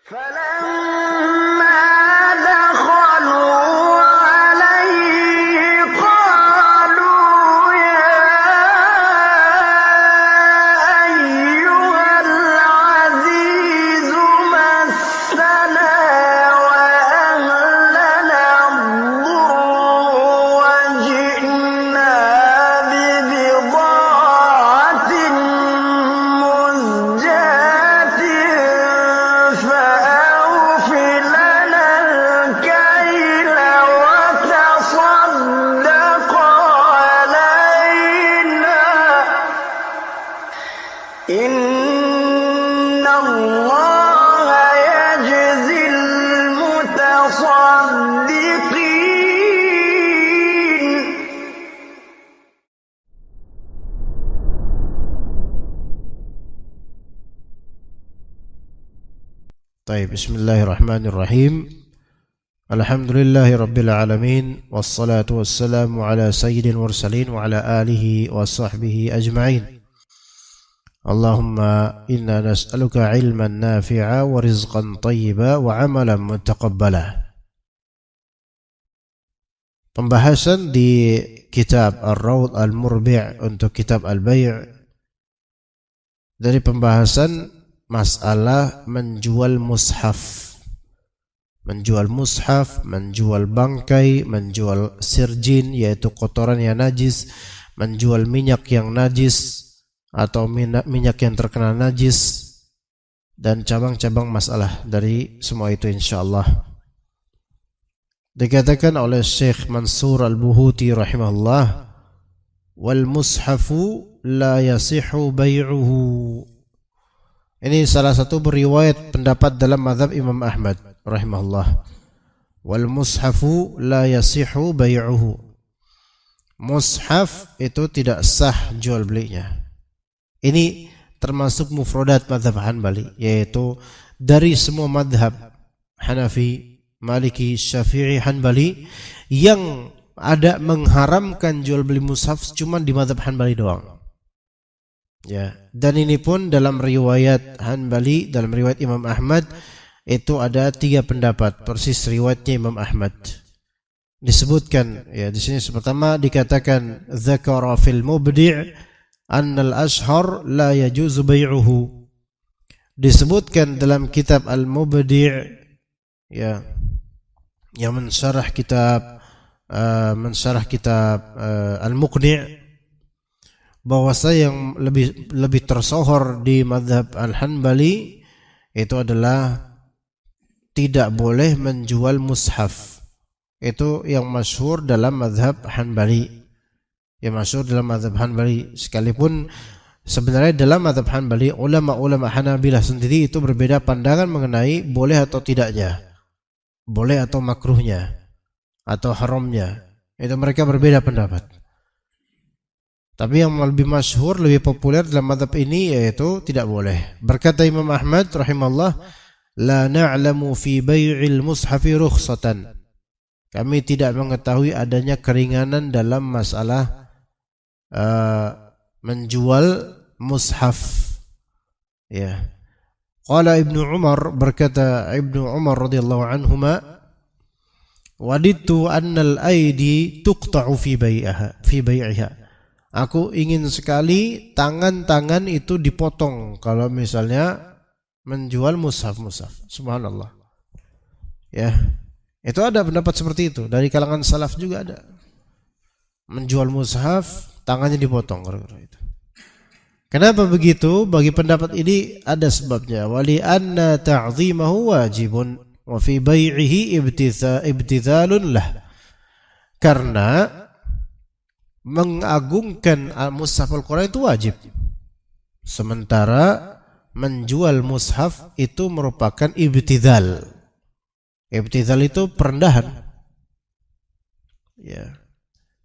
فلما دخلوا عليه قالوا يا أيها العزيز مسنا وأهلنا الضر وجئنا ببضاعة مزجاة فأوف لنا الكيل وتصدق علينا إن الله يجزي المتصدقين. طيب، بسم الله الرحمن الرحيم. الحمد لله رب العالمين والصلاة والسلام على سيد المرسلين وعلى آله وصحبه أجمعين. اللهم إنا نسألك علما نافعا ورزقا طيبا وعملا متقبلا. Pembahasan di kitab Ar-Rawd Al-Murbi' untuk kitab Al-Bay' dari pembahasan masalah menjual mushaf. Menjual mushaf, menjual bangkai, menjual sirjin yaitu kotoran yang najis, menjual minyak yang najis atau minyak yang terkena najis, dan cabang-cabang masalah dari semua itu insyaallah. Dikatakan oleh Syekh Mansur Al-Buhuti rahimahullah, wal mushafu la yasihu bay'uhu. Ini salah satu beriwayat pendapat dalam mazhab Imam Ahmad rahimahullah. Wal mushafu la yasihu bay'uhu. Mushaf itu tidak sah jual belinya. Ini termasuk mufradat mazhab Hanbali, yaitu dari semua mazhab Hanafi, Maliki, Syafi'i, Hanbali yang ada mengharamkan jual beli mushaf cuma di mazhab Hanbali doang. Ya, dan ini pun dalam riwayat Hanbali, dalam riwayat Imam Ahmad itu ada 3 pendapat persis riwayatnya Imam Ahmad. Disebutkan ya di sini pertama dikatakan zakara fil mubdi' annal ashhar la yajuzu bay'uhu. Disebutkan dalam kitab Al-Mubdi' ya yang mensyarah kitab Al-Muqni' bahwasa yang lebih tersohor di mazhab Al-Hanbali itu adalah tidak boleh menjual mushaf. Itu yang masyhur dalam mazhab Hanbali. Yang masyhur dalam mazhab Hanbali, sekalipun sebenarnya dalam mazhab Hanbali ulama-ulama Hanabilah sendiri itu berbeda pandangan mengenai boleh atau tidaknya, boleh atau makruhnya atau haramnya. Itu mereka berbeda pendapat. Tapi yang lebih masyhur, lebih populer dalam mazhab ini yaitu tidak boleh. Berkata Imam Ahmad rahimahullah, la na'lamu fi bay'il mushafi rukhsatan. Kami tidak mengetahui adanya keringanan dalam masalah menjual mushaf. Ya. Qala Ibnu Umar, berkata Ibnu Umar radhiyallahu anhuma, wadidtu annal aidi tuqta'u fi bai'iha. Aku ingin sekali tangan-tangan itu dipotong kalau misalnya menjual mushaf-mushaf. Subhanallah. Ya. Itu ada pendapat seperti itu dari kalangan salaf juga ada. Menjual mushaf tangannya dipotong gara-gara itu. Kenapa begitu? Bagi pendapat ini ada sebabnya. Wali anna ta'zimahu wajibun wa fi bai'ihi ibtizalun lah. Karena mengagungkan mushaf Al-Quran itu wajib. Sementara menjual mushaf itu merupakan ibtizal. Ibtizal itu perendahan. Ya.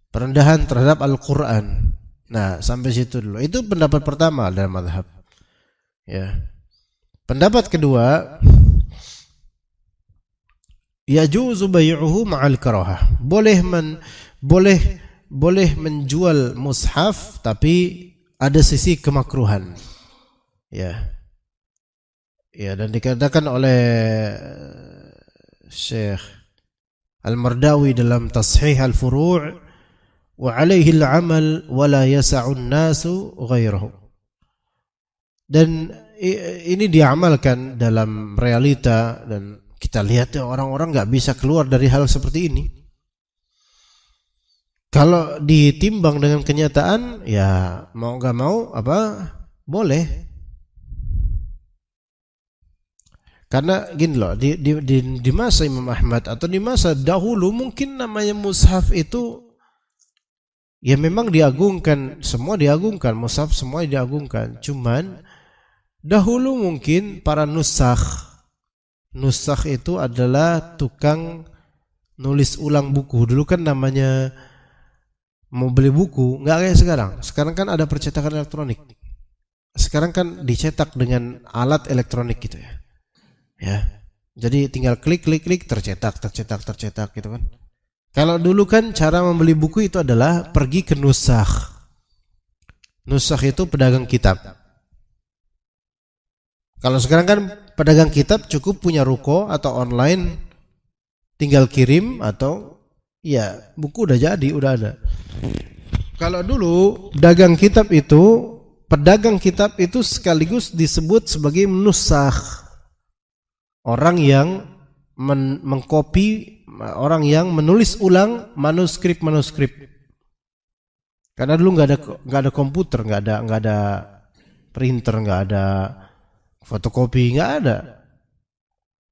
Perendahan terhadap Al-Quran. Nah, sampai situ dulu. Itu pendapat pertama dalam mazhab. Ya. Pendapat kedua, yajuzu bai'uhu ma'al karahah. Boleh menjual mushaf tapi ada sisi kemakruhan. Ya. Ya, dan dikatakan oleh Syekh Al-Mardawi dalam Tashih Al-Furu' wa 'alaihi al-'amal wa la yas'u an-nasu ghairahu. Dan ini diamalkan dalam realita, dan kita lihat orang-orang nggak bisa keluar dari hal seperti ini. Kalau ditimbang dengan kenyataan, ya mau nggak mau boleh. Karena gini loh, di masa Imam Ahmad atau di masa dahulu mungkin namanya mushaf itu ya memang diagungkan, semua diagungkan, mushaf semua diagungkan. Cuman dahulu mungkin para nusakh itu adalah tukang nulis ulang buku. Dulu kan namanya mau beli buku nggak kayak sekarang. Sekarang kan ada percetakan elektronik. Sekarang kan dicetak dengan alat elektronik gitu ya. Ya, jadi tinggal klik tercetak gitu kan. Kalau dulu kan cara membeli buku itu adalah pergi ke nusakh. Nusakh itu pedagang kitab. Kalau sekarang kan pedagang kitab cukup punya ruko atau online, tinggal kirim atau ya buku udah jadi, udah ada. Kalau dulu pedagang kitab itu sekaligus disebut sebagai nusakh. Orang yang mengcopy, orang yang menulis ulang manuskrip. Karena dulu nggak ada komputer, nggak ada printer, nggak ada fotokopi, nggak ada.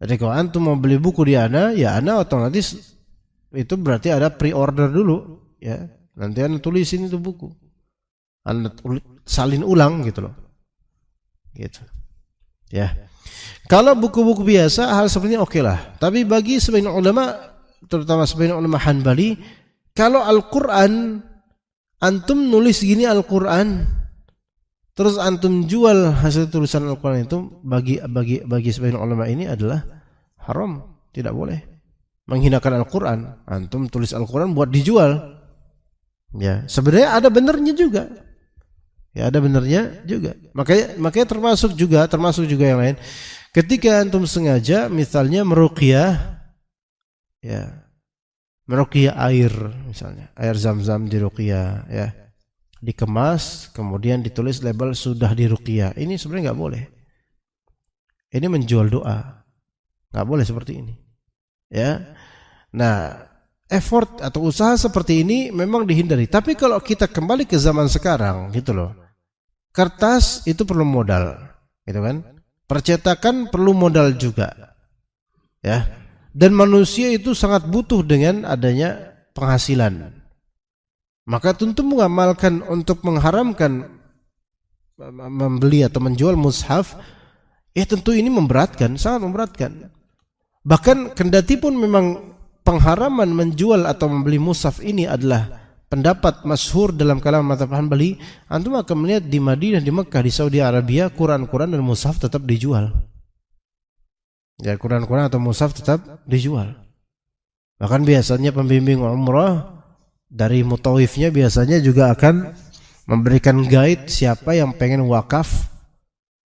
Jadi kalau antum mau beli buku di Ana, ya Ana otomatis itu berarti ada pre-order dulu, ya. Nanti Ana tulisin itu buku, Ana salin ulang gitu loh, gitu, ya. Kalau buku-buku biasa hal seperti ini oke lah. Tapi bagi sebagian ulama, terutama sebagian ulama Hanbali, kalau Al-Quran, antum nulis gini Al-Quran, terus antum jual hasil tulisan Al-Quran itu, bagi sebagian ulama ini adalah haram, tidak boleh. Menghinakan Al-Quran, antum tulis Al-Quran buat dijual. Ya, sebenarnya ada benernya juga. Ya, ada benernya juga. Makanya termasuk juga yang lain. Ketika antum sengaja misalnya meruqyah, ya, meruqyah air, misalnya air zam-zam diruqyah, ya, dikemas kemudian ditulis label sudah diruqyah, ini sebenarnya nggak boleh. Ini menjual doa, nggak boleh seperti ini, ya. Nah, effort atau usaha seperti ini memang dihindari. Tapi kalau kita kembali ke zaman sekarang, gitu loh, kertas itu perlu modal, gitu kan? Percetakan perlu modal juga, ya. Dan manusia itu sangat butuh dengan adanya penghasilan. Maka tentu mengamalkan untuk mengharamkan membeli atau menjual mushaf, ya tentu ini memberatkan, sangat memberatkan. Bahkan kendati pun memang pengharaman menjual atau membeli mushaf ini adalah pendapat masyhur dalam kalangan mazhab Hanbali, antum akan melihat di Madinah, di Mekah, di Saudi Arabia, Quran dan mushaf tetap dijual. Ya, Quran atau mushaf tetap dijual. Bahkan biasanya pembimbing umrah dari mutawifnya biasanya juga akan memberikan guide siapa yang pengen wakaf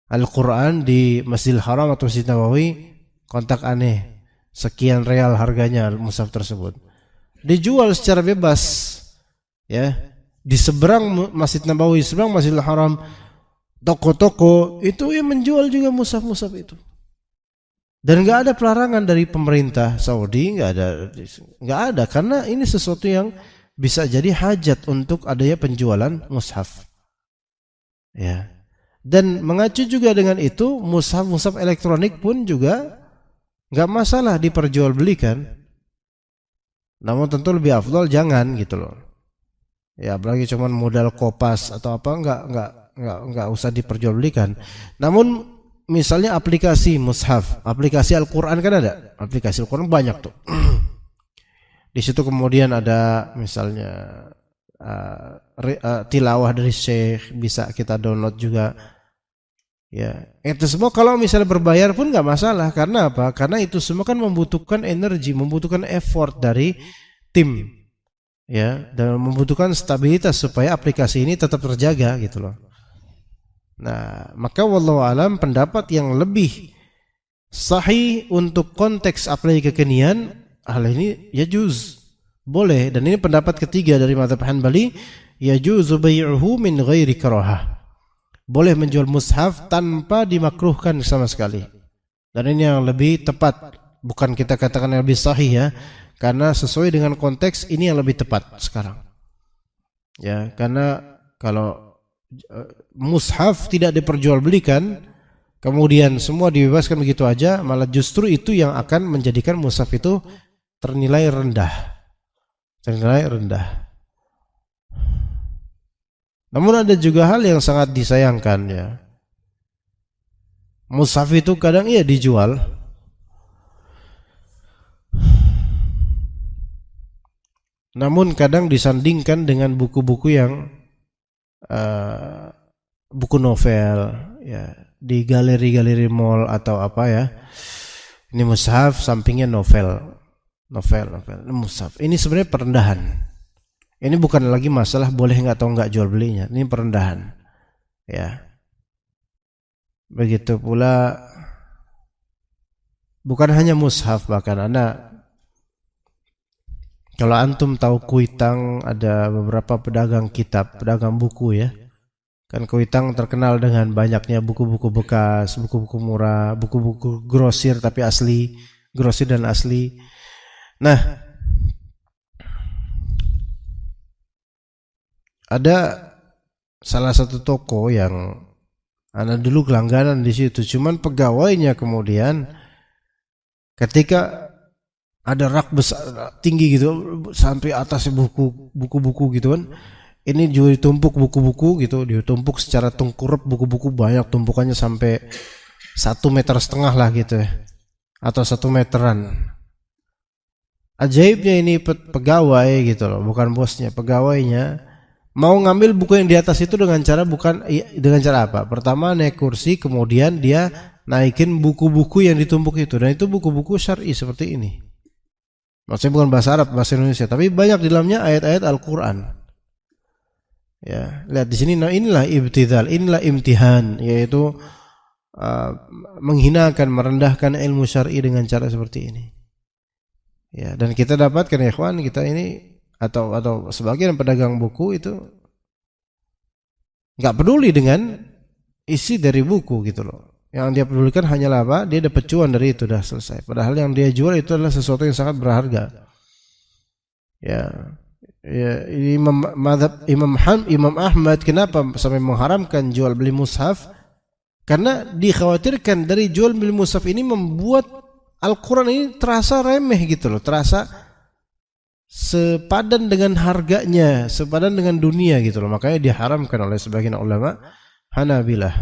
Al-Quran di Masjidil Haram atau Masjid Nabawi, kontak aneh, sekian real harganya mushaf tersebut. Dijual secara bebas. Ya, di seberang Masjid Nabawi, seberang Masjidil Haram, toko-toko itu yang menjual juga mushaf-mushaf itu. Dan nggak ada pelarangan dari pemerintah Saudi, nggak ada, karena ini sesuatu yang bisa jadi hajat untuk adanya penjualan mushaf. Ya. Dan mengacu juga dengan itu, mushaf elektronik pun juga nggak masalah diperjualbelikan. Namun tentu lebih afdal jangan, gitu loh. Ya, apalagi cuman modal kopas atau apa, nggak usah diperjualbelikan. Namun misalnya aplikasi mushaf, aplikasi Al-Quran kan ada, aplikasi Al-Quran banyak tuh. Di situ kemudian ada misalnya tilawah dari Syekh, bisa kita download juga. Ya, itu semua kalau misalnya berbayar pun nggak masalah. Karena apa? Karena itu semua kan membutuhkan energi, membutuhkan effort dari tim. Ya, dan membutuhkan stabilitas supaya aplikasi ini tetap terjaga, gitu loh. Nah, maka wallahu alam pendapat yang lebih Sahih untuk konteks apalagi kekinian, hal ini yajuz, boleh. Dan ini pendapat ketiga dari mazhab Hanbali, yajuzu bai'uhu min ghairi karahah. Boleh menjual mushaf tanpa dimakruhkan sama sekali. Dan ini yang lebih tepat, bukan kita katakan yang lebih sahih ya, karena sesuai dengan konteks ini yang lebih tepat sekarang. Ya, karena kalau mushaf tidak diperjualbelikan, kemudian semua dibebaskan begitu aja, malah justru itu yang akan menjadikan mushaf itu ternilai rendah. Ternilai rendah. Namun ada juga hal yang sangat disayangkan ya. Mushaf itu kadang iya dijual, namun kadang disandingkan dengan buku-buku yang buku novel ya, di galeri-galeri mall atau apa ya. Ini mushaf, sampingnya novel. Ini mushaf. Ini sebenarnya perendahan. Ini bukan lagi masalah boleh nggak atau nggak jual belinya. Ini perendahan. Ya. Begitu pula bukan hanya mushaf, bahkan kalau antum tahu Kuitang, ada beberapa pedagang kitab, pedagang buku ya. Kan Kuitang terkenal dengan banyaknya buku-buku bekas, buku-buku murah, buku-buku grosir tapi asli, grosir dan asli. Nah, ada salah satu toko yang ana dulu langganan di situ, cuman pegawainya kemudian ketika ada rak besar tinggi gitu sampai atas buku-buku gitu kan, ini juga ditumpuk buku-buku gitu, ditumpuk secara tengkurap, buku-buku banyak tumpukannya sampai 1,5 meter lah gitu ya, atau 1 meteran. Ajaibnya ini pegawai gitu loh, bukan bosnya, pegawainya mau ngambil buku yang di atas itu dengan cara apa? Pertama naik kursi, kemudian dia naikin buku-buku yang ditumpuk itu, dan itu buku-buku syar'i seperti ini. Maksudnya bukan bahasa Arab, bahasa Indonesia, tapi banyak di dalamnya ayat-ayat Al-Quran. Ya, lihat di sini. Nah, inilah ibtidal, inilah imtihan, yaitu menghinakan, merendahkan ilmu syar'i dengan cara seperti ini. Ya, dan kita dapatkan ya ikhwan, kita ini atau sebagian pedagang buku itu nggak peduli dengan isi dari buku gitu loh. Yang dia pedulikan hanyalah apa? Dia dapat cuan dari itu, dah selesai. Padahal yang dia jual itu adalah sesuatu yang sangat berharga. Ya, Imam Ahmad kenapa sampai mengharamkan jual beli mushaf? Karena dikhawatirkan dari jual beli mushaf ini membuat Al-Quran ini terasa remeh gitu loh, terasa sepadan dengan harganya, sepadan dengan dunia gitu loh. Makanya diharamkan oleh sebagian ulama Hanabilah.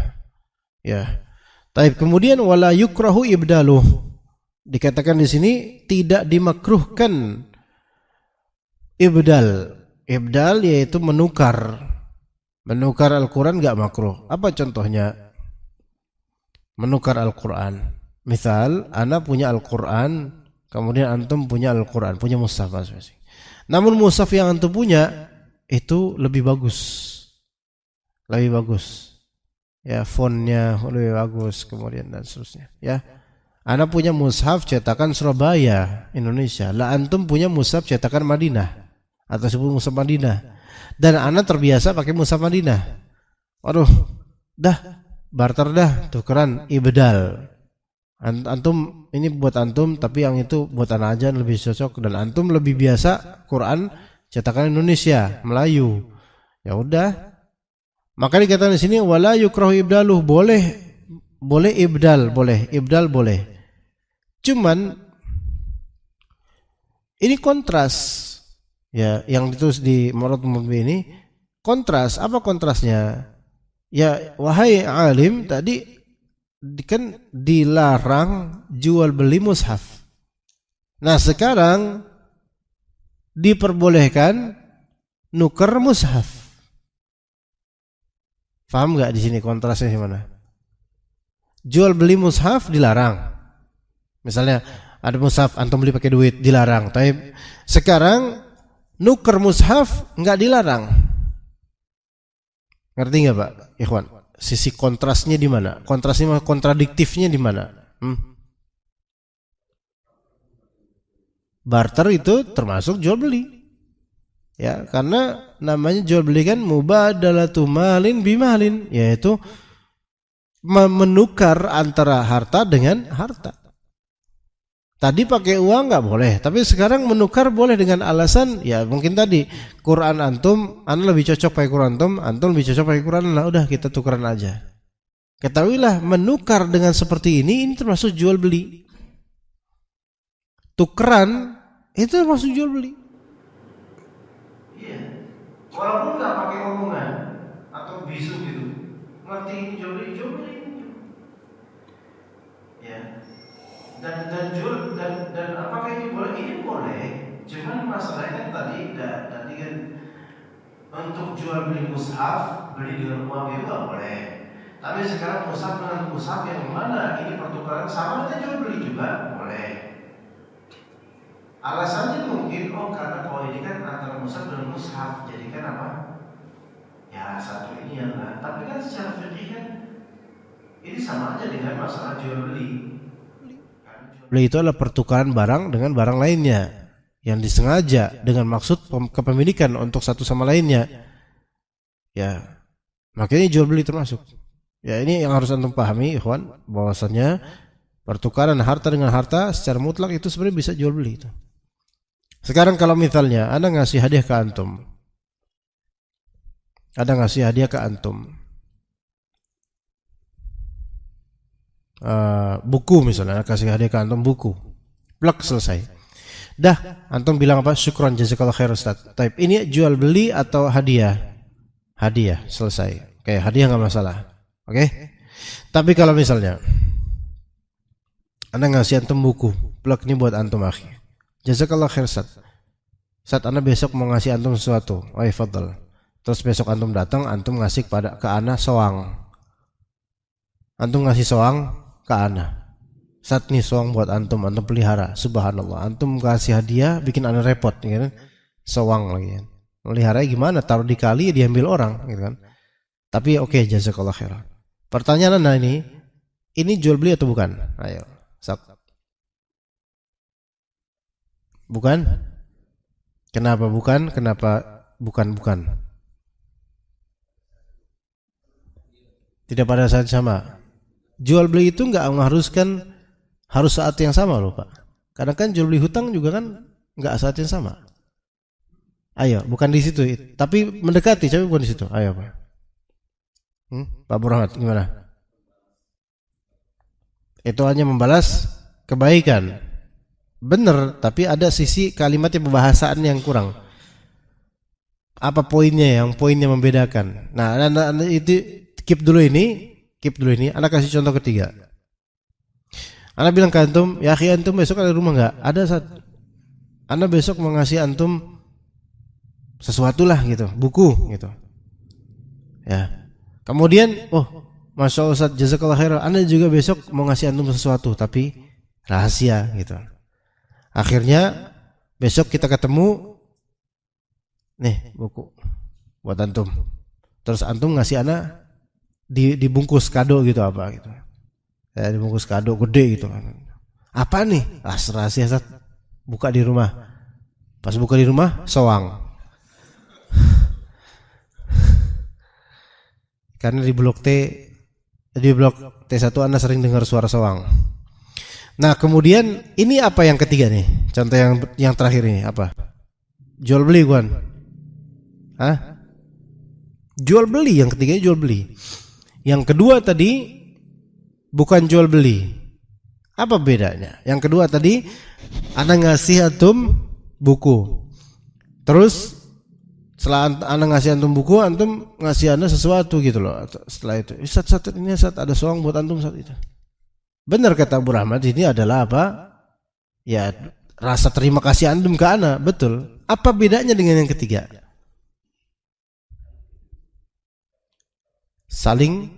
Ya. Taib, kemudian wala yukrahu ibdaluh. Dikatakan di sini tidak dimakruhkan ibdal. Ibdal yaitu menukar. Menukar Al-Quran enggak makruh. Apa contohnya? Menukar Al-Quran. Misal, ana punya Al-Quran, kemudian antum punya Al-Quran, punya mushaf masing-masing. Namun mushaf yang antum punya itu lebih bagus. Lebih bagus. Ya, fontnya lebih bagus, kemudian dan seterusnya. Ya, ana punya mushaf cetakan Surabaya, Indonesia. Lah antum punya mushaf cetakan Madinah atau sebelum mushaf Madinah. Dan ana terbiasa pakai mushaf Madinah. Waduh, dah barter dah, tukeran ibdal. Antum ini buat antum, tapi yang itu buat ana aja lebih cocok. Dan antum lebih biasa Quran cetakan Indonesia, Melayu. Ya udah. Maka dikatakan di sini wala yukrahu ibdaluh, boleh ibdal, boleh. Cuman ini kontras. Ya, yang ditulis di Mu'rad Mubi ini kontras. Apa kontrasnya? Ya, wahai alim, tadi kan dilarang jual beli mushaf. Nah, sekarang diperbolehkan nuker mushaf. Paham nggak di sini kontrasnya gimana? Jual beli mushaf dilarang. Misalnya ada mushaf antum beli pakai duit, dilarang. Tapi sekarang nuker mushaf nggak dilarang. Ngerti nggak Pak Ikhwan? Sisi kontrasnya di mana? Kontrasnya, kontradiktifnya di mana? barter itu termasuk jual beli. Ya, karena namanya jual beli kan mubadalatu malin bimalin, yaitu menukar antara harta dengan harta. Tadi pakai uang nggak boleh, tapi sekarang menukar boleh dengan alasan ya mungkin tadi Quran antum, anda lebih cocok pakai Quran antum lebih cocok pakai Quran, lah udah kita tukeran aja. Ketahuilah menukar dengan seperti ini termasuk jual beli. Tukeran itu termasuk jual beli. Iya, walaupun nggak pakai omongan atau bisu gitu, ngerti ini jual beli. Ya. Dan jual dan apakah ini boleh? Ini boleh. Cuman masalahnya tadi kan untuk jual beli mushaf, beli dengan uang itu nggak boleh. Tapi sekarang mushaf dengan mushaf yang mana ini pertukaran sama kita jual beli juga boleh. Alasannya mungkin karena kalau ini kan antara mushaf dan mushaf, jadi kan apa? Ya satu ini yang lain. Tapi kan secara fikih kan ini sama aja dengan masalah jual beli. Beli itu adalah pertukaran barang dengan barang lainnya yang disengaja dengan maksud kepemilikan untuk satu sama lainnya. Ya, makanya jual beli termasuk. Ya, ini yang harus antum pahami, ikhwan, bahwasannya pertukaran harta dengan harta secara mutlak itu sebenarnya bisa jual beli itu. Sekarang kalau misalnya Anda ngasih hadiah ke antum, buku misalnya, kasih hadiah ke antum buku, plak selesai. Dah, antum bilang apa? Syukran jazakallahu khair Ustaz. Type ini jual beli atau hadiah? Hadiah, selesai. Kayak hadiah nggak masalah. Oke? Tapi kalau misalnya Anda ngasih antum buku, plak ini buat antum akhi. Jazakallahu khair Ustaz. Ustaz, Anda besok mau ngasih antum sesuatu. Oh, fadhal. Terus besok antum datang, antum ngasih ke ana soang. Antum ngasih soang ke ana. Saat nih soang buat antum pelihara. Subhanallah. Antum kasih hadiah bikin ana repot, gitu kan? Soang lagi kan. Melihara gimana? Taruh di kali diambil orang, gitu kan? Tapi oke, jazakallah khairan. Pertanyaan anda ini jual beli atau bukan? Ayo, Sat. Bukan? Kenapa bukan? Kenapa bukan? Tidak pada saat sama. Jual beli itu nggak mengharuskan harus saat yang sama loh Pak. Kadang kan jual beli hutang juga kan nggak saat yang sama. Ayo, bukan di situ. Tapi mendekati, tapi bukan di situ. Ayo Pak. Pak Burhan, gimana? Itu hanya membalas kebaikan. Benar, tapi ada sisi kalimatnya pembahasan yang kurang. Apa poinnya membedakan? Nah, anda itu keep dulu ini. Anda kasih contoh ketiga. Anda bilang ke antum, ya akhi antum besok ada rumah nggak? Ada saat. Anda besok mau ngasih antum sesuatu lah gitu, buku gitu. Ya. Kemudian, masya Allah Ustaz, jazakallah khair. Anda juga besok mau ngasih antum sesuatu, tapi rahasia gitu. Akhirnya besok kita ketemu, nih buku buat antum. Terus antum ngasih anak dibungkus kado gitu apa gitu. Ya, dibungkus kado gede gitu. Apa nih? Rahasia Ustaz. Buka di rumah. Pas buka di rumah, soang. Karena di blok T1 Anda sering dengar suara soang. Nah, kemudian ini apa yang ketiga nih? Contoh yang terakhir ini apa? Jual beli kan? Hah? Jual beli, yang ketiga jual beli. Yang kedua tadi bukan jual beli. Apa bedanya? Yang kedua tadi Anda ngasih antum buku. Terus setelah Anda ngasih antum buku, antum ngasih Anda sesuatu gitu loh. Setelah itu, Ustaz ini Ustaz ada soang buat antum saat itu. Benar kata Abu Rahmat, ini adalah apa? Ya, rasa terima kasih antum ke Anda, betul. Apa bedanya dengan yang ketiga? Saling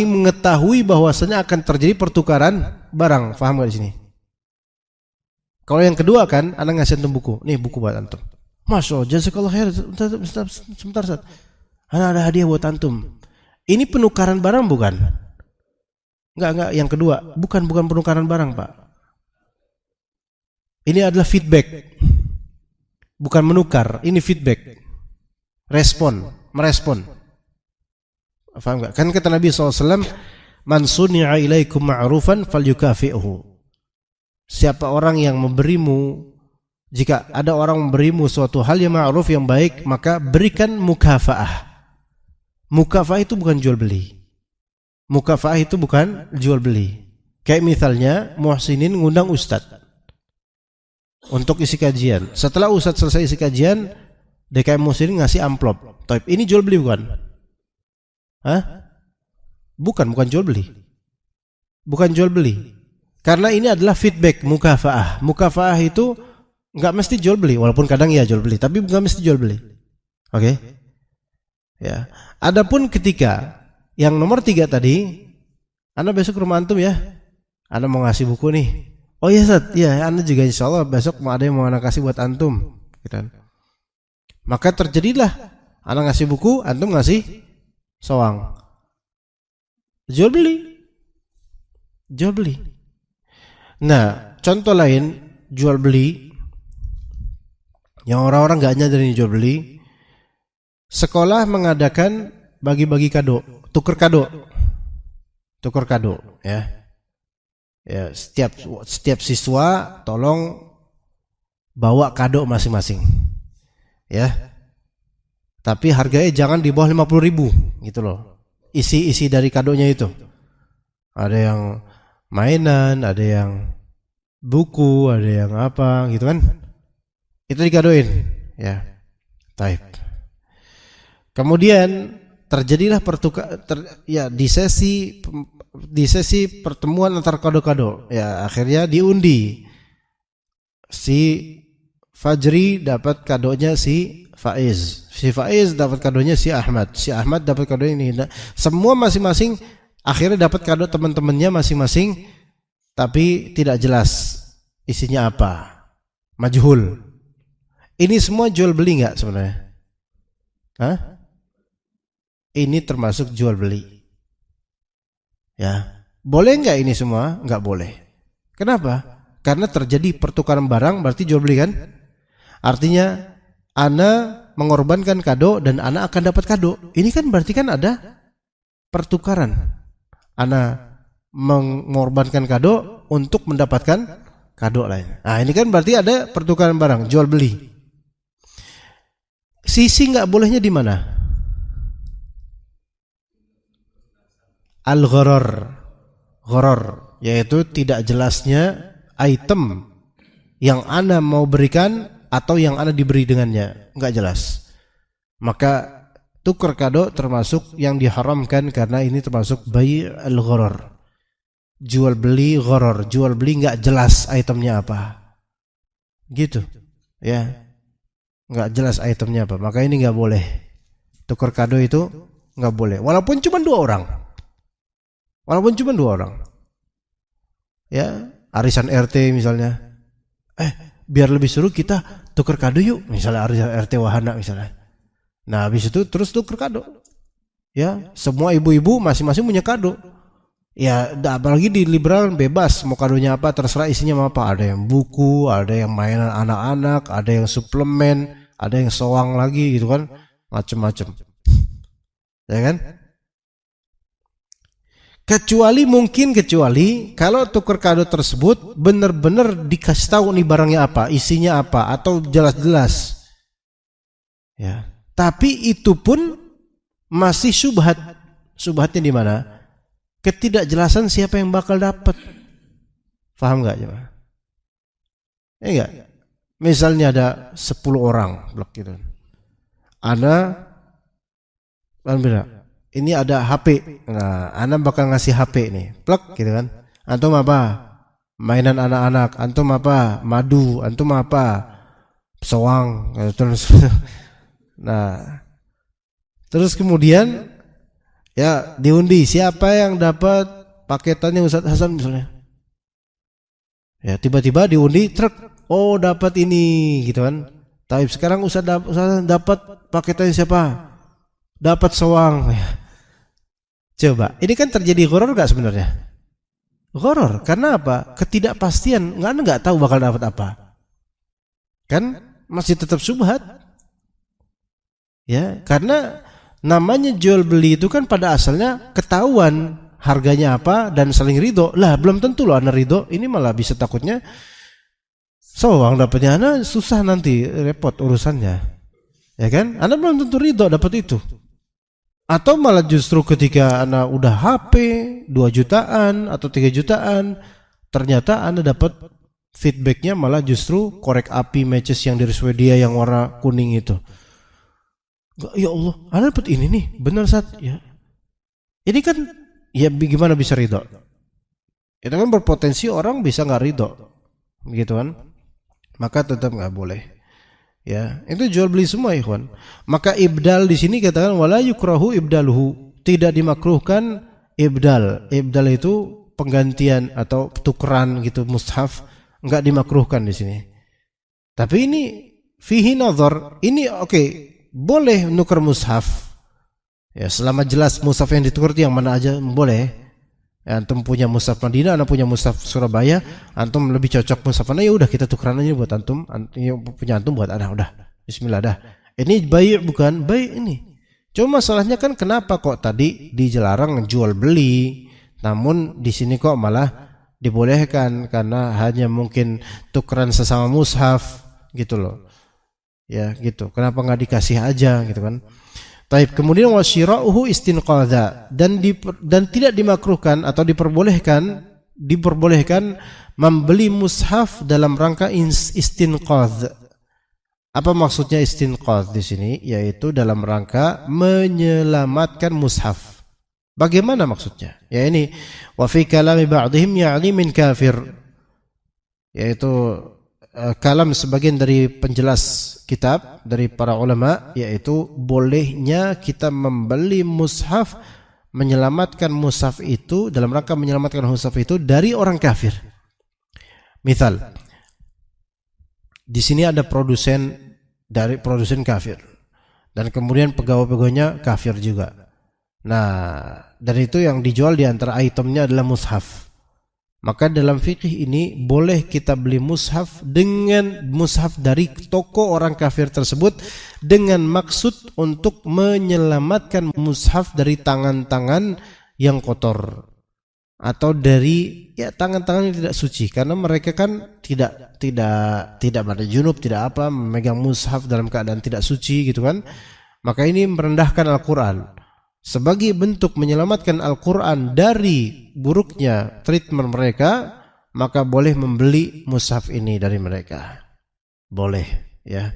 mengetahui bahwasanya akan terjadi pertukaran barang. Paham gak di sini? Kalau yang kedua kan, Anda ngasih antum buku. Nih buku buat antum. Masya Allah, jazakallah khair. Sebentar Ustaz. Anda ada hadiah buat antum. Ini penukaran barang bukan? Enggak, yang kedua. Bukan penukaran barang Pak. Ini adalah feedback. Bukan menukar, ini feedback. Merespon. Paham enggak? Kan kata Nabi SAW, man suni'a ilaikum ma'rufan falyukafi'hu. Siapa orang yang memberimu, jika ada orang memberimu suatu hal yang ma'ruf, yang baik, maka berikan mukafaah. Mukafaah itu bukan jual beli. Mukafaah itu bukan jual beli. Kayak misalnya muhsinin ngundang ustadz untuk isi kajian. Setelah ustadz selesai isi kajian, DKM muhsinin ngasih amplop. Ini jual beli bukan? Hah? Bukan jual beli. Bukan jual beli. Karena ini adalah feedback, mukafaah. Mukafaah itu nggak mesti jual beli, walaupun kadang ya jual beli, tapi nggak mesti jual beli. Oke? Ya. Adapun ketika yang nomor 3 tadi, Anda besok ke rumah antum ya. Anda mau ngasih buku nih. Oh iya Ustaz, ya Anda juga insya Allah besok ada yang mau Anda kasih buat antum. Gitu. Maka terjadilah Anda ngasih buku, antum ngasih soang. Jual beli. Nah, contoh lain jual beli yang orang-orang gak nyadar ini jual beli. Sekolah mengadakan bagi-bagi kado, tukar kado, ya. Ya, setiap siswa tolong bawa kado masing-masing, ya. Tapi harganya jangan di bawah 50.000, gitu loh. Isi dari kadonya itu. Ada yang mainan, ada yang buku, ada yang apa, gitu kan? Itu dikadoin, ya. Taib. Kemudian terjadilah di sesi pertemuan antar kado-kado. Ya, akhirnya diundi. Si Fajri dapat kadonya si Faiz. Si Faiz dapat kadonya si Ahmad. Si Ahmad dapat kadonya ini. Semua masing-masing akhirnya dapat kado teman-temannya masing-masing, tapi tidak jelas isinya apa. Majhul. Ini semua jual beli enggak sebenarnya? Hah? Ini termasuk jual beli. Ya, boleh enggak ini semua? Enggak boleh. Kenapa? Karena terjadi pertukaran barang, berarti jual beli kan? Artinya ana mengorbankan kado dan ana akan dapat kado. Ini kan berarti kan ada pertukaran. Ana mengorbankan kado untuk mendapatkan kado lain. Nah, ini kan berarti ada pertukaran barang, jual beli. Sisi enggak bolehnya di mana? Al-gharar, yaitu tidak jelasnya item yang Anda mau berikan atau yang Anda diberi dengannya, enggak jelas. Maka tukar kado termasuk yang diharamkan karena ini termasuk bai' al-gharar. Jual beli gharar, jual beli enggak jelas itemnya apa. Gitu. Ya. Enggak jelas itemnya apa. Maka ini enggak boleh. Tukar kado itu enggak boleh. Walaupun cuma 2 orang. Ya, arisan RT misalnya. Biar lebih seru kita tukar kado yuk. Misalnya arisan RT Wahana misalnya. Nah, habis itu terus tukar kado. Ya, semua ibu-ibu masing-masing punya kado. Ya, apalagi di liberal bebas mau kadonya apa, terserah isinya apa. Ada yang buku, ada yang mainan anak-anak, ada yang suplemen, ada yang soang lagi gitu kan. Macem-macem. Ya kan? Kecuali kalau tukar kado tersebut benar-benar dikasih tahu nih barangnya apa, isinya apa, atau jelas-jelas. Ya. Tapi itu pun masih syubhat. Syubhatnya di mana? Ketidakjelasan siapa yang bakal dapat. Paham enggak ya? Enggak. Misalnya ada 10 orang blok gitu. Ini ada HP. Nah, Anda bakal ngasih HP nih. Plek gitu kan. Antum apa? Mainan anak-anak. Antum apa? Madu. Antum apa? Soang. Terus nah. Terus kemudian ya diundi siapa yang dapat paketannya Ustaz Hasan misalnya. Ya, tiba-tiba diundi truk. Oh, dapat ini gitu kan. Tapi sekarang Ustaz dapat paketannya siapa? Dapat soang. Coba, ini kan terjadi gharar gak sebenarnya? Gharar, karena apa? Ketidakpastian, Anda nggak tahu bakal dapat apa. Kan masih tetap syubhat. Ya, karena namanya jual beli itu kan pada asalnya ketahuan harganya apa dan saling ridho. Lah belum tentu loh ana ridho, ini malah bisa takutnya sowang dapatnya ana susah nanti repot urusannya. Ya kan? Ana belum tentu ridho dapat itu. Atau malah justru ketika ana udah HP 2 jutaan atau 3 jutaan, ternyata ana dapat feedbacknya malah justru korek api matches yang dari Swedia yang warna kuning itu. Ya Allah, ana dapat ini nih, benar Sat. Ya. Ini kan ya gimana bisa ridho? Itu kan berpotensi orang bisa nggak ridho, gitu kan? Maka tetap nggak boleh. Ya, itu jual beli semua, ikhwan. Maka ibdal di sini katakan wala yukrahu ibdaluhu, tidak dimakruhkan ibdal. Ibdal itu penggantian atau tukeran gitu mushaf, nggak dimakruhkan di sini. Tapi ini fihi nazar. Ini oke. Boleh nuker mushaf ya selama jelas mushaf yang ditukar itu yang mana aja boleh ya, antum punya mushaf Madinah, anak punya mushaf Surabaya, antum lebih cocok mushaf mana ya udah kita tukeran aja buat antum, punya antum buat anak, udah bismillah dah. Ini baik bukan baik ini, cuma masalahnya kan kenapa kok tadi dilarang jual beli namun di sini kok malah dibolehkan karena hanya mungkin tukeran sesama mushaf gitu loh. Ya gitu, kenapa nggak dikasih aja gitu kan? Taib. Kemudian wasyira'uhu istinqadha, dan tidak dimakruhkan atau diperbolehkan membeli mushaf dalam rangka istinqadh. Apa maksudnya istinqadh di sini? Yaitu dalam rangka menyelamatkan mushaf. Bagaimana maksudnya? Ya ini wa fi kalami ba'dihim ya'ni min kafir. Yaitu kalam sebagian dari penjelas kitab dari para ulama, yaitu bolehnya kita membeli mushaf, menyelamatkan mushaf itu dalam rangka menyelamatkan mushaf itu dari orang kafir. Misal di sini ada produsen kafir dan kemudian pegawai-pegawainya kafir juga. Nah, dan itu yang dijual di antara itemnya adalah mushaf. Maka dalam fikih ini boleh kita beli mushaf dengan mushaf dari toko orang kafir tersebut dengan maksud untuk menyelamatkan mushaf dari tangan-tangan yang kotor atau dari tangan-tangan yang tidak suci, karena mereka kan tidak pada junub, tidak apa, memegang mushaf dalam keadaan tidak suci gitu kan. Maka ini merendahkan Al-Qur'an. Sebagai bentuk menyelamatkan Al-Quran dari buruknya treatment mereka, maka boleh membeli mushaf ini dari mereka. Boleh ya.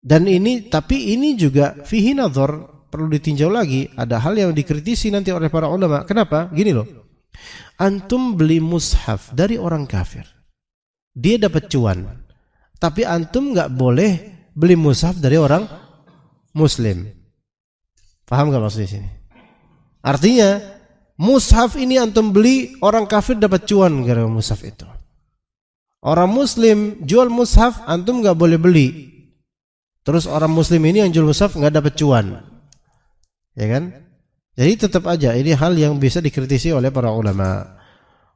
Dan tapi ini juga fihi nazar, perlu ditinjau lagi. Ada hal yang dikritisi nanti oleh para ulama. Kenapa? Gini loh. Antum beli mushaf dari orang kafir, dia dapat cuan. Tapi antum nggak boleh beli mushaf dari orang muslim. Paham gak maksudnya sini? Artinya mushaf ini antum beli, orang kafir dapat cuan gara-gara mushaf itu. Orang muslim jual mushaf, antum gak boleh beli. Terus orang muslim ini yang jual mushaf gak dapat cuan. Ya kan? Jadi tetap aja ini hal yang bisa dikritisi oleh para ulama.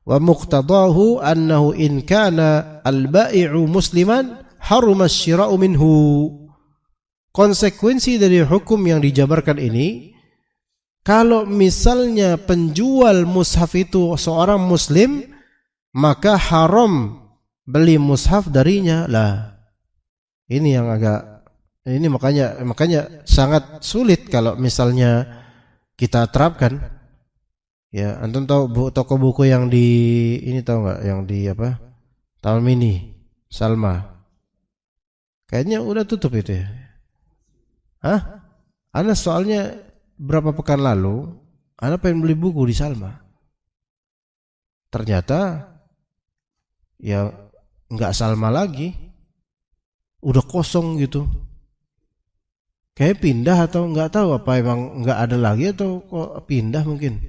Wa muqtadahu annahu in kana al-ba'i'u musliman haruma asy-syira'u minhu. Konsekuensi dari hukum yang dijabarkan ini, kalau misalnya penjual mushaf itu seorang muslim, maka haram beli mushaf darinya lah. Ini yang ini makanya sangat sulit kalau misalnya kita terapkan. Ya, antum tahu toko buku yang di ini, tahu nggak, yang di apa? Taman Mini, Salma. Kayaknya udah tutup itu ya. Hah? Ana soalnya berapa pekan lalu ana pengen beli buku di Salma. Ternyata ya nggak Salma lagi, udah kosong gitu. Kayak pindah atau nggak tahu apa emang nggak ada lagi atau kok pindah, mungkin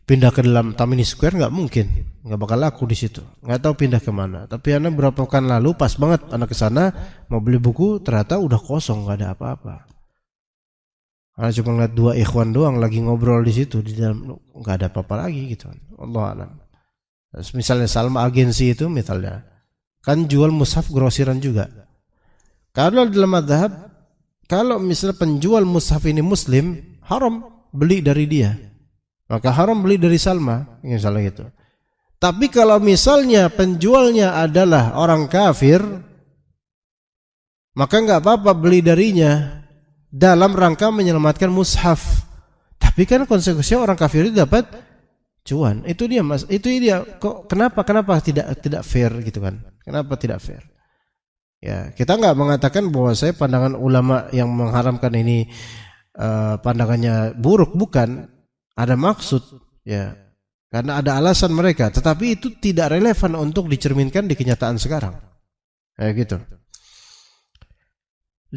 pindah ke dalam Tamini Square, nggak mungkin, nggak bakal laku di situ. Nggak tahu pindah kemana. Tapi ana berapa pekan lalu pas banget ana kesana mau beli buku, ternyata udah kosong, nggak ada apa-apa. Ana cuma ngeliat 2 ikhwan doang lagi ngobrol di situ, di dalam nggak ada apa-apa lagi gitu. Allah alam. Misalnya Salma agensi itu misalnya, kan jual mushaf grosiran juga. Kalau dalam mazhab, kalau misalnya penjual mushaf ini muslim, haram beli dari dia. Maka haram beli dari Salma, misalnya gitu. Tapi kalau misalnya penjualnya adalah orang kafir, maka nggak apa-apa beli darinya dalam rangka menyelamatkan mushaf. Tapi kan konsekuensinya orang kafir itu dapat cuan. Itu dia Mas. Itu dia. Kok kenapa tidak fair gitu kan? Kenapa tidak fair? Ya, kita nggak mengatakan bahwa saya pandangan ulama yang mengharamkan ini pandangannya buruk, bukan. Ada maksud, ya. Karena ada alasan mereka, tetapi itu tidak relevan untuk dicerminkan di kenyataan sekarang. Kayak gitu.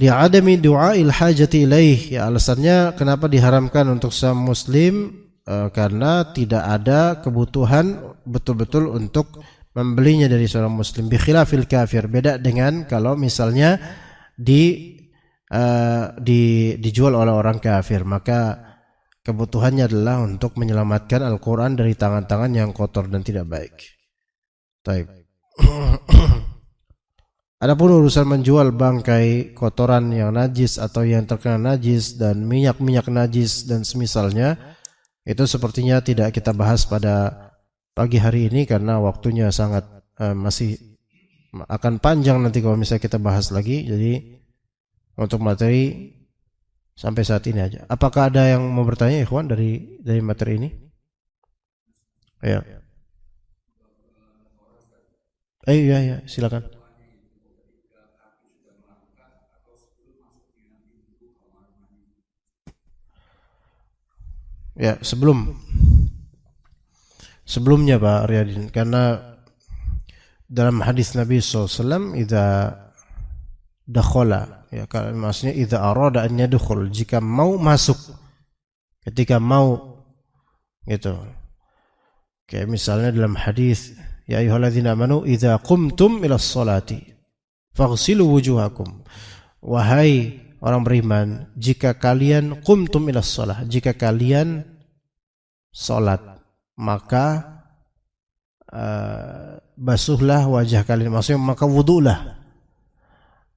Li'adami du'ail hajati ilaih, ya alasannya kenapa diharamkan untuk seorang muslim, karena tidak ada kebutuhan betul-betul untuk membelinya dari seorang muslim. Bi khilafil kafir, beda dengan kalau misalnya dijual oleh orang kafir, maka kebutuhannya adalah untuk menyelamatkan Al-Quran dari tangan-tangan yang kotor dan tidak baik. Taib. Adapun urusan menjual bangkai kotoran yang najis atau yang terkena najis dan minyak-minyak najis dan semisalnya, itu sepertinya tidak kita bahas pada pagi hari ini karena waktunya sangat masih akan panjang nanti kalau misalnya kita bahas lagi. Jadi untuk materi sampai saat ini aja. Apakah ada yang mau bertanya, ikhwan, dari materi ini? Ya. Ya, silakan. Ya, sebelumnya Pak Riyadin, karena dalam hadis Nabi SAW, idza dakhala, ya, maksudnya idza arada an yadkhul, jika mau masuk, ketika mau, gitu. Kayak misalnya dalam hadis, ya ayyuhalladzina amanu idza qumtum ila sholati faghsilu wujuhakum, wahai orang beriman, jika kalian qumtum ila shalah, jika kalian salat, maka basuhlah wajah kalian, maksudnya maka wudulah.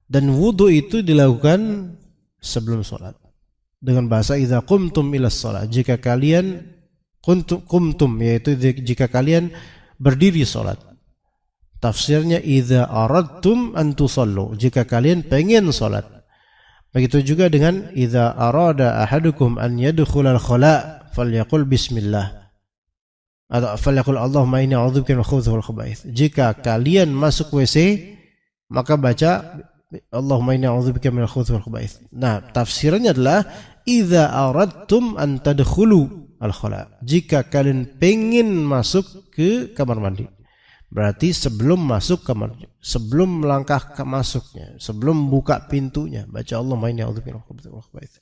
Dan wudu itu dilakukan sebelum sholat dengan bahasa idza qumtum ila shalah, jika kalian qumtum, yaitu jika kalian berdiri sholat. Tafsirnya idza aradtum an tusallu, jika kalian pengen sholat. Begitu juga dengan idza arada ahadukum an yadkhulal khala falyaqul bismillah, atau falyaqul Allahumma inni a'udzubika minal khubuthi wal khaba'ith. Jika kalian masuk WC, maka baca Allahumma inni a'udzubika minal khubuthi wal khaba'ith. Nah, tafsirnya adalah idza aradtum an tadkhulu al khala, jika kalian pengen masuk ke kamar mandi. Berarti sebelum masuk kamar, sebelum melangkah ke masuknya, sebelum buka pintunya, baca Allahumma inni a'udzubika minal khubuthi wal khaba'ith.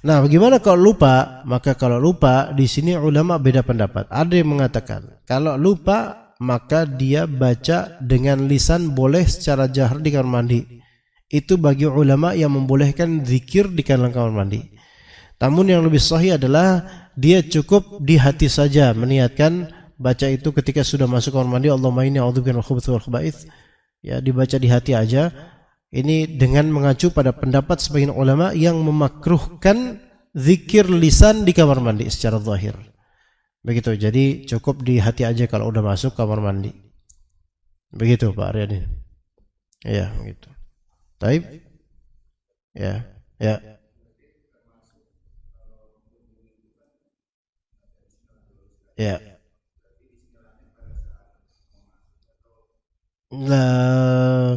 Nah, bagaimana kalau lupa? Maka kalau lupa, di sini ulama beda pendapat. Ada yang mengatakan kalau lupa maka dia baca dengan lisan boleh secara jahar di kamar mandi. Itu bagi ulama yang membolehkan zikir di kamar mandi. Namun yang lebih sahih adalah dia cukup di hati saja meniatkan baca itu ketika sudah masuk kamar mandi, Allahumma inni a'udzubika minal khubuthi wal khaba'ith. Ya, dibaca di hati aja. Ini dengan mengacu pada pendapat sebagian ulama yang memakruhkan zikir lisan di kamar mandi secara zahir. Begitu. Jadi cukup di hati aja kalau udah masuk kamar mandi. Begitu Pak Aryadi. Ya, begitu. Taib. Ya. Ya. Nah,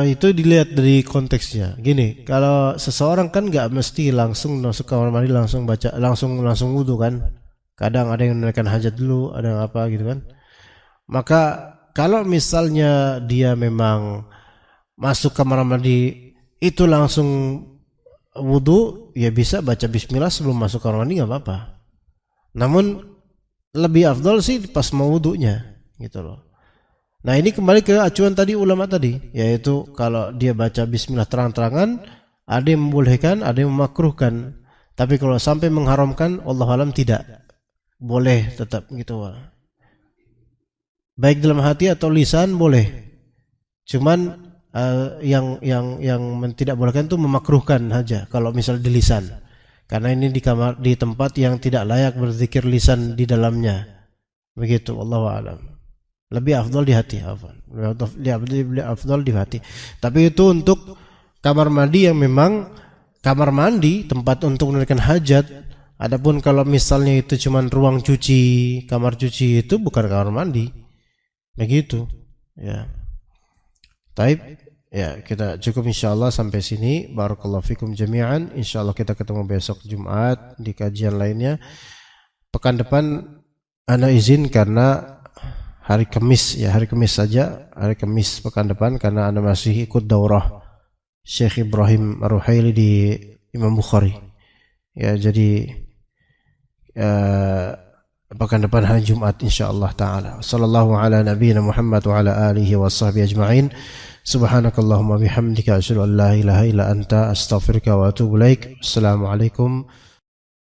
itu dilihat dari konteksnya. Gini, kalau seseorang kan nggak mesti langsung masuk kamar mandi langsung baca, langsung wudu kan. Kadang ada yang menunaikan hajat dulu, ada yang apa gitu kan. Maka kalau misalnya dia memang masuk kamar mandi itu langsung wudu, ya bisa baca bismillah sebelum masuk kamar mandi, nggak apa-apa. Namun lebih afdal sih pas mau wudunya, gitu loh. Nah, ini kembali ke acuan tadi ulama tadi, yaitu kalau dia baca bismillah terang-terangan, ada yang membolehkan, ada yang memakruhkan. Tapi kalau sampai mengharamkan, Allah alam tidak. Boleh tetap gitu. Baik dalam hati atau lisan boleh. Cuman yang tidak bolehkan itu memakruhkan saja kalau misal di lisan. Karena ini di tempat yang tidak layak berzikir lisan di dalamnya. Begitu, wallahu a'lam. Lebih afdal di hati, lebih afdal di hati. Tapi itu untuk kamar mandi yang memang kamar mandi, tempat untuk menunaikan hajat. Adapun kalau misalnya itu cuma ruang cuci, kamar cuci, itu bukan kamar mandi. Begitu, ya. Taib, ya, kita cukup insyaallah sampai sini. Barakallahu fikum jami'an. Insyaallah kita ketemu besok Jumat di kajian lainnya. Pekan depan ana izin karena hari Kamis, ya, hari Kamis saja, hari Kamis pekan depan, karena ana masih ikut daurah Syekh Ibrahim Ar-Ruhaili di Imam Bukhari. Ya, jadi pekan depan hari Jumat insyaallah taala. Sallallahu ala nabiyyina Muhammad wa ala alihi wa sahbihi ajma'in. Subhanakallahumma bihamdika asyhadu an la ilaha illa anta astaghfiruka wa atubu ilaik. Assalamualaikum